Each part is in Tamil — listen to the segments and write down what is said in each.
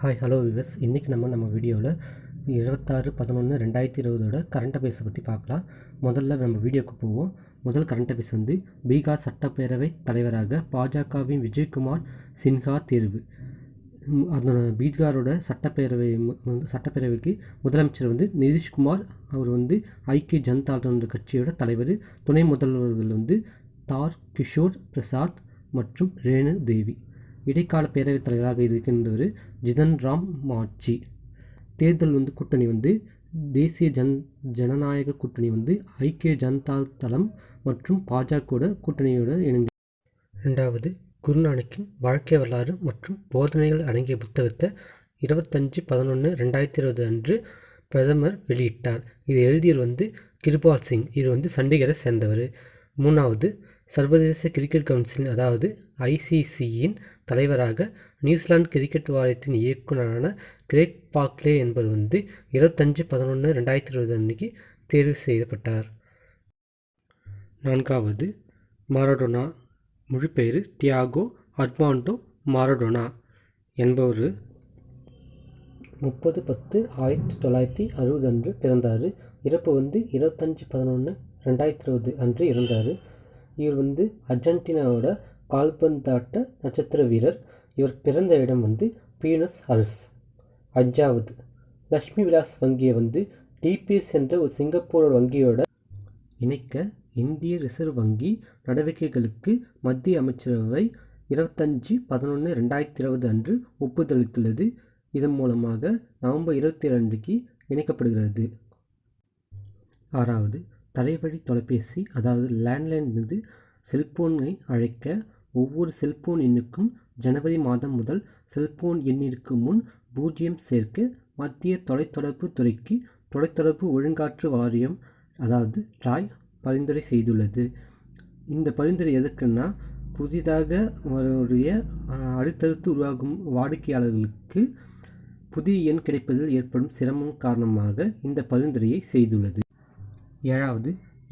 Hi hello விவஸ். இன்றைக்கி நம்ம வீடியோவில் 26/11/2020 கரண்ட் அஃபேர்ஸை பற்றி பார்க்கலாம். முதல்ல நம்ம வீடியோவுக்கு போவோம். முதல் கரண்ட் அஃபேர்ஸ் வந்து பீகார் சட்டப்பேரவை தலைவராக பாஜகவின் விஜய்குமார் சின்ஹா தேர்வு. அந்த பீகாரோட சட்டப்பேரவைக்கு முதலமைச்சர் வந்து நிதிஷ்குமார். அவர் வந்து ஐக்கிய ஜனதா தள கட்சியோட தலைவர். துணை முதல்வர்கள் வந்து தார் கிஷோர் பிரசாத் மற்றும் ரேணு தேவி. இடைக்கால பேரவைத் தலைவராக இருக்கின்றவர் ஜிதன் ராம் மாட்சி. தேர்தல் வந்து கூட்டணி வந்து தேசிய ஜனநாயக கூட்டணி வந்து ஐக்கிய ஜனதா தளம் மற்றும் பாஜக கூட்டணியோடு இணைந்து. ரெண்டாவது, குருநானக்கின் வாழ்க்கை வரலாறு மற்றும் போதனைகள் அடங்கிய புத்தகத்தை 25/11/2020 அன்று பிரதமர் வெளியிட்டார். இதை எழுதியவர் வந்து கிருபால் சிங். இது வந்து சண்டிகரை சேர்ந்தவர். மூணாவது, சர்வதேச கிரிக்கெட் கவுன்சில் அதாவது ICCயின் தலைவராக நியூசிலாந்து கிரிக்கெட் வாரியத்தின் இயக்குநரான கிரெக் பார்க்லே என்பவர் வந்து 25/11/2020 அன்னைக்கு தேர்வு செய்யப்பட்டார். நான்காவது, மாரடோனா. மொழிபெயர் தியாகோ அர்மாண்டோ மாரடோனா என்பவர் 30/10/1960 அன்று பிறந்தார். இறப்பு வந்து 25/11/2020 அன்று இறந்தார். இவர் வந்து அர்ஜென்டினாவோட கால்பந்தாட்ட நட்சத்திர வீரர். இவர் பிறந்த இடம் வந்து பியூனஸ் அயர்ஸ். அஞ்சாவது, லக்ஷ்மி விலாஸ் வங்கியை வந்து டிபிஎஸ் என்ற ஒரு சிங்கப்பூர் வங்கியோட இணைக்க இந்திய ரிசர்வ் வங்கி நடவடிக்கைகளுக்கு மத்திய அமைச்சரவை 25/11/2020 அன்று ஒப்புதலளித்துள்ளது. இதன் மூலமாக நவம்பர் 22 இணைக்கப்படுகிறது. ஆறாவது, தரைவழி தொலைபேசி அதாவது லேண்ட்லைன் இருந்து செல்போனை அழைக்க ஒவ்வொரு செல்போன் எண்ணுக்கும் ஜனவரி மாதம் முதல் செல்போன் எண்ணிற்கு முன் 0 சேர்க்க மத்திய தொலைத்தொடர்பு துறைக்கு தொலைத்தொடர்பு ஒழுங்காற்று வாரியம் அதாவது ட்ராய் பரிந்துரை செய்துள்ளது. இந்த பரிந்துரை எதற்குன்னா, புதிதாக அடுத்தடுத்து உருவாகும் வாடிக்கையாளர்களுக்கு புதிய எண் கிடைப்பதில் ஏற்படும் சிரமம் காரணமாக இந்த பரிந்துரையை செய்துள்ளது. ஏழாவது,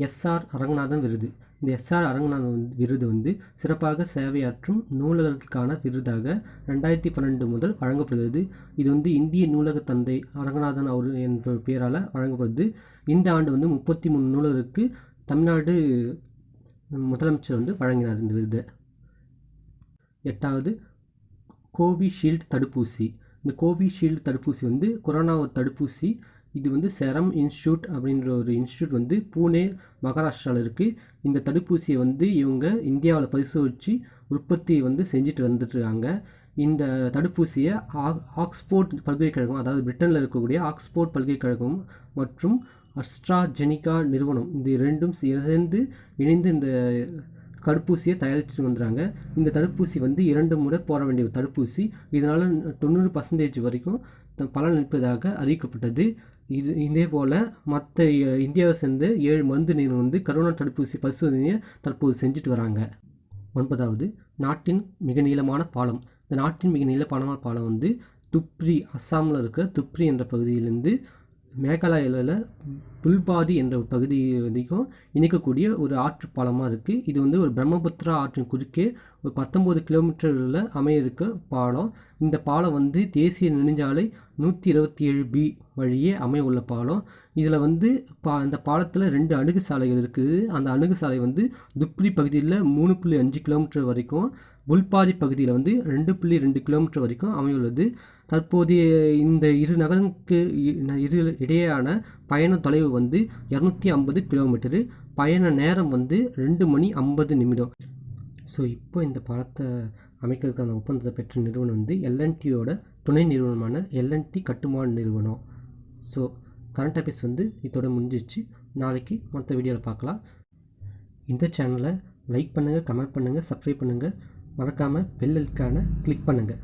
SR அரங்கநாதன் விருது. இந்த SR அரங்கநாதன் விருது வந்து சிறப்பாக சேவையாற்றும் நூலகர்களுக்கான விருதாக 2012 முதல் வழங்கப்படுகிறது. இது வந்து இந்திய நூலக தந்தை அரங்கநாதன் அவர் என்ற பெயரால் வழங்கப்படுது. இந்த ஆண்டு வந்து 33 நூலகருக்கு தமிழ்நாடு முதலமைச்சர் வந்து வழங்கினார் இந்த விருதை. எட்டாவது, கோவிஷீல்டு தடுப்பூசி. இந்த கோவிஷீல்டு தடுப்பூசி வந்து கொரோனா தடுப்பூசி. இது வந்து செரம் இன்ஸ்டியூட் அப்படின்ற ஒரு இன்ஸ்டியூட் வந்து பூனே மகாராஷ்டிராவில் இருக்குது. இந்த தடுப்பூசியை வந்து இவங்க இந்தியாவில் பரிசோதித்து உற்பத்தி வந்து செஞ்சுட்டு வந்துட்டுருக்காங்க. இந்த தடுப்பூசியை ஆக்ஸ்போர்ட் பல்கலைக்கழகம் அதாவது பிரிட்டனில் இருக்கக்கூடிய ஆக்ஸ்போர்ட் பல்கலைக்கழகம் மற்றும் அஸ்ட்ராஜெனிகா நிறுவனம் இந்த ரெண்டும் இணைந்து இந்த தடுப்பூசியை தயாரித்து வந்துடுறாங்க. இந்த தடுப்பூசி வந்து 2 முறை போட வேண்டிய தடுப்பூசி. இதனால் 90% வரைக்கும் பலன் அளிப்பதாக அறிவிக்கப்பட்டது. இதே போல் மற்ற இந்தியாவை சேர்ந்த 7 மருந்து நிறுவனம் வந்து கரோனா தடுப்பூசி பரிசோதனையை தற்போது செஞ்சுட்டு வராங்க. 9வது, நாட்டின் மிக நீளமான பாலம். இந்த நாட்டின் மிக நீளமான பாலம் வந்து துப்ரி, அஸ்ஸாமில் இருக்கிற துப்ரி என்ற பகுதியிலிருந்து மேகாலயாவில் புல்பாடி என்ற பகுதி வரைக்கும் இணைக்கக்கூடிய ஒரு ஆற்று பாலமாக இருக்குது. இது வந்து ஒரு பிரம்மபுத்திரா ஆற்றின் குறுக்கே ஒரு 19 கிலோமீட்டரில் அமைய இருக்க பாலம். இந்த பாலம் வந்து தேசிய நெடுஞ்சாலை 127B வழியே அமைய உள்ள பாலம். இதில் வந்து அந்த பாலத்தில் 2 அணுகு சாலைகள் இருக்குது. அந்த அணுகு சாலை வந்து துப்ரி பகுதியில் 3.5 கிலோமீட்டர் வரைக்கும், புல்பாடி பகுதியில் வந்து 2.2 கிலோமீட்டர் வரைக்கும் அமையுள்ளது. தற்போதைய இந்த இரு நகருக்கு இடையேயான பயண தொலைவு வந்து 250 கிலோமீட்டரு. பயண நேரம் வந்து 2 மணி 50 நிமிடம். ஸோ இப்போ இந்த பாலத்தை அமைக்கிறதுக்கான ஒப்பந்தத்தை பெற்ற நிறுவனம் வந்து LNTயோட துணை நிறுவனமான LNT கட்டுமான நிறுவனம். ஸோ கரண்ட் அஃபேர்ஸ் வந்து இதோட முடிஞ்சிச்சு. நாளைக்கு மற்ற வீடியோவில் பார்க்கலாம். இந்த சேனலை லைக் பண்ணுங்கள், கமெண்ட் பண்ணுங்கள், சப்ஸ்கிரைப் பண்ணுங்கள். மறக்காமல் பெல் ஐகானை கிளிக் பண்ணுங்கள்.